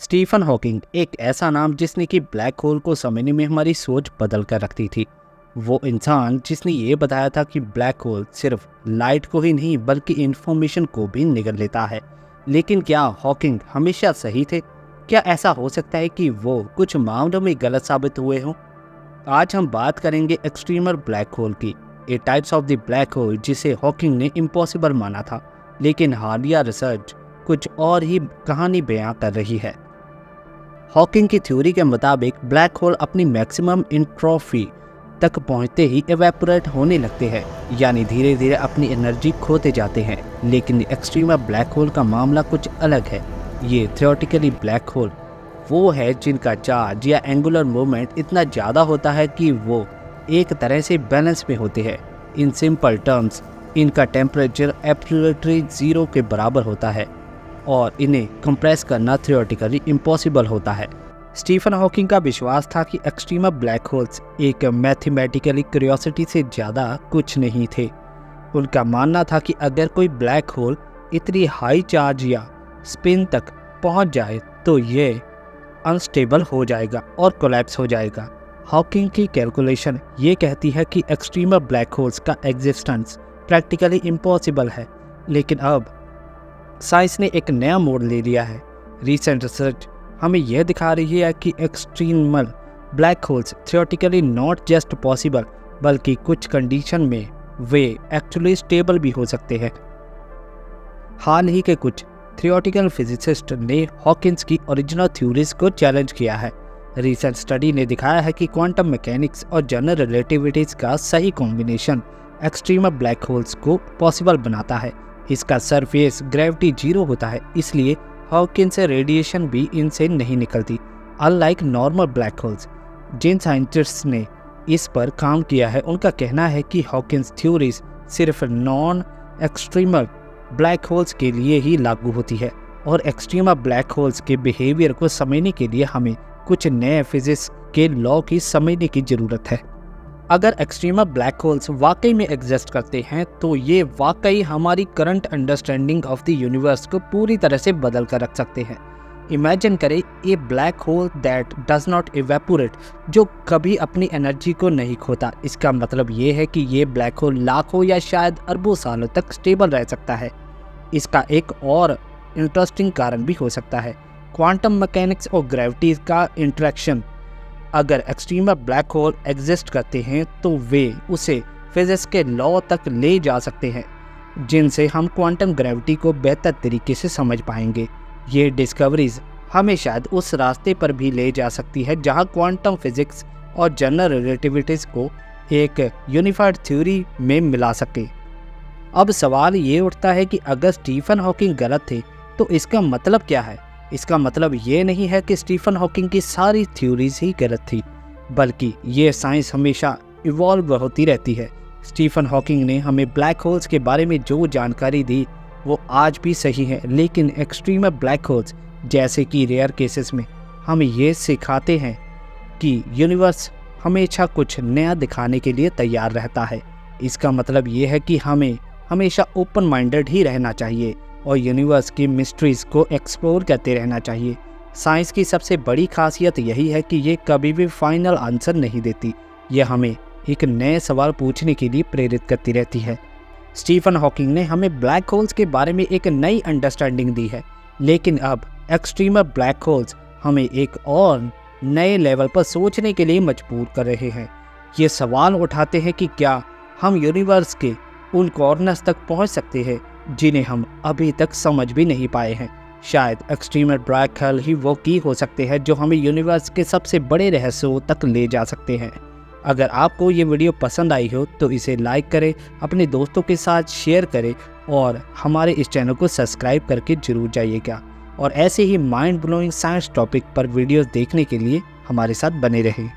Stephen Hawking एक ऐसा नाम जिसने कि ब्लैक होल को समझने में हमारी सोच बदल कर रखती थी। वो इंसान जिसने ये बताया था कि ब्लैक होल सिर्फ लाइट को ही नहीं बल्कि इंफॉर्मेशन को भी निगल लेता है। लेकिन क्या हॉकिंग हमेशा सही थे? क्या ऐसा हो सकता है कि वो कुछ मामलों में गलत साबित हुए हों? आज हम बात करेंगे एक्सट्रीमर ब्लैक होल की, a types of the black hole, जिसे हॉकिंग ने इम्पॉसिबल माना था, लेकिन हालिया रिसर्च कुछ और ही कहानी बयां कर रही है। हॉकिंग की थ्योरी के मुताबिक ब्लैक होल अपनी मैक्सिमम एंट्रोपी तक पहुंचते ही एवेपोरेट होने लगते हैं, यानी धीरे धीरे अपनी एनर्जी खोते जाते हैं। लेकिन एक्सट्रीमर ब्लैक होल का मामला कुछ अलग है। ये थियोरेटिकली ब्लैक होल वो है जिनका चार्ज या एंगुलर मूवमेंट इतना ज़्यादा होता है कि वो एक तरह से बैलेंस में होते हैं। इन सिंपल टर्म्स, इनका टेम्परेचर एब्सोल्युटली ज़ीरो के बराबर होता है और इन्हें कंप्रेस करना थियोरेटिकली इम्पॉसिबल होता है। स्टीफन हॉकिंग का विश्वास था कि एक्सट्रीमर ब्लैक होल्स एक मैथमेटिकली क्यूरियोसिटी से ज़्यादा कुछ नहीं थे। उनका मानना था कि अगर कोई ब्लैक होल इतनी हाई चार्ज या स्पिन तक पहुंच जाए तो ये अनस्टेबल हो जाएगा और कोलैप्स हो जाएगा। हॉकिंग की कैलकुलेशन ये कहती है कि एक्सट्रीमर ब्लैक होल्स का एग्जिस्टेंस प्रैक्टिकली इम्पॉसिबल है, लेकिन अब साइंस ने एक नया मोड़ ले लिया है। रीसेंट रिसर्च हमें यह दिखा रही है कि extremal black holes theoretically not just possible बल्कि कुछ कंडीशन में वे एक्चुअली स्टेबल भी हो सकते हैं। हाल ही के कुछ थियोरेटिकल फिजिसिस्ट ने हॉकिंस की ओरिजिनल थ्योरीज को चैलेंज किया है। रीसेंट स्टडी ने दिखाया है कि क्वांटम मैकेनिक्स और जनरल रिलेटिविटीज का सही कॉम्बिनेशन एक्सट्रीमर ब्लैक होल्स को पॉसिबल बनाता है। इसका सरफेस ग्रेविटी जीरो होता है, इसलिए हॉकिंस से रेडिएशन भी इनसे नहीं निकलती, अनलाइक नॉर्मल ब्लैक होल्स। जिन साइंटिस्ट्स ने इस पर काम किया है उनका कहना है कि हॉकिंस थ्योरीज सिर्फ नॉन एक्सट्रीमल ब्लैक होल्स के लिए ही लागू होती है और एक्सट्रीमल ब्लैक होल्स के बिहेवियर को समझने के लिए हमें कुछ नए फिजिक्स के लॉ की समझने की ज़रूरत है। अगर एक्सट्रीमर ब्लैक होल्स वाकई में एग्जिस्ट करते हैं तो ये वाकई हमारी current understanding of the universe को पूरी तरह से बदल कर रख सकते हैं। इमेजिन करें a black hole that does not evaporate, जो कभी अपनी एनर्जी को नहीं खोता। इसका मतलब ये है कि ये ब्लैक होल लाखों या शायद अरबों सालों तक स्टेबल रह सकता है। इसका एक और इंटरेस्टिंग कारण भी हो सकता है, क्वांटम मैकेनिक्स और ग्रेविटी का इंटरेक्शन। अगर एक्सट्रीमर ब्लैक होल एग्जिस्ट करते हैं तो वे उसे फिजिक्स के लॉ तक ले जा सकते हैं, जिनसे हम क्वांटम ग्रेविटी को बेहतर तरीके से समझ पाएंगे। ये डिस्कवरीज हमें शायद उस रास्ते पर भी ले जा सकती है जहां क्वांटम फिजिक्स और जनरल रिलेटिविटीज को एक यूनिफाइड थ्योरी में मिला सके। अब सवाल ये उठता है कि अगर स्टीफन हॉकिंग गलत थे तो इसका मतलब क्या है? इसका मतलब ये नहीं है कि स्टीफन हॉकिंग की सारी थ्योरीज ही गलत थी, बल्कि ये साइंस हमेशा इवॉल्व होती रहती है। स्टीफन हॉकिंग ने हमें ब्लैक होल्स के बारे में जो जानकारी दी वो आज भी सही है, लेकिन एक्सट्रीमर ब्लैक होल्स जैसे कि रेयर केसेस में हमें ये सिखाते हैं कि यूनिवर्स हमेशा कुछ नया दिखाने के लिए तैयार रहता है। इसका मतलब ये है कि हमें हमेशा ओपन माइंडेड ही रहना चाहिए और यूनिवर्स की मिस्ट्रीज़ को एक्सप्लोर करते रहना चाहिए। साइंस की सबसे बड़ी खासियत यही है कि ये कभी भी फाइनल आंसर नहीं देती, ये हमें एक नए सवाल पूछने के लिए प्रेरित करती रहती है। स्टीफन हॉकिंग ने हमें ब्लैक होल्स के बारे में एक नई अंडरस्टैंडिंग दी है, लेकिन अब एक्सट्रीमर ब्लैक होल्स हमें एक और नए लेवल पर सोचने के लिए मजबूर कर रहे हैं। ये सवाल उठाते हैं कि क्या हम यूनिवर्स के उन कॉर्नर्स तक पहुंच सकते हैं जिन्हें हम अभी तक समझ भी नहीं पाए हैं। शायद एक्सट्रीमर ब्लैक होल ही वो की हो सकते हैं जो हमें यूनिवर्स के सबसे बड़े रहस्यों तक ले जा सकते हैं। अगर आपको ये वीडियो पसंद आई हो तो इसे लाइक करें, अपने दोस्तों के साथ शेयर करें और हमारे इस चैनल को सब्सक्राइब करके जरूर जाइएगा। और ऐसे ही माइंड ब्लोइंग साइंस टॉपिक पर वीडियोस देखने के लिए हमारे साथ बने रहें।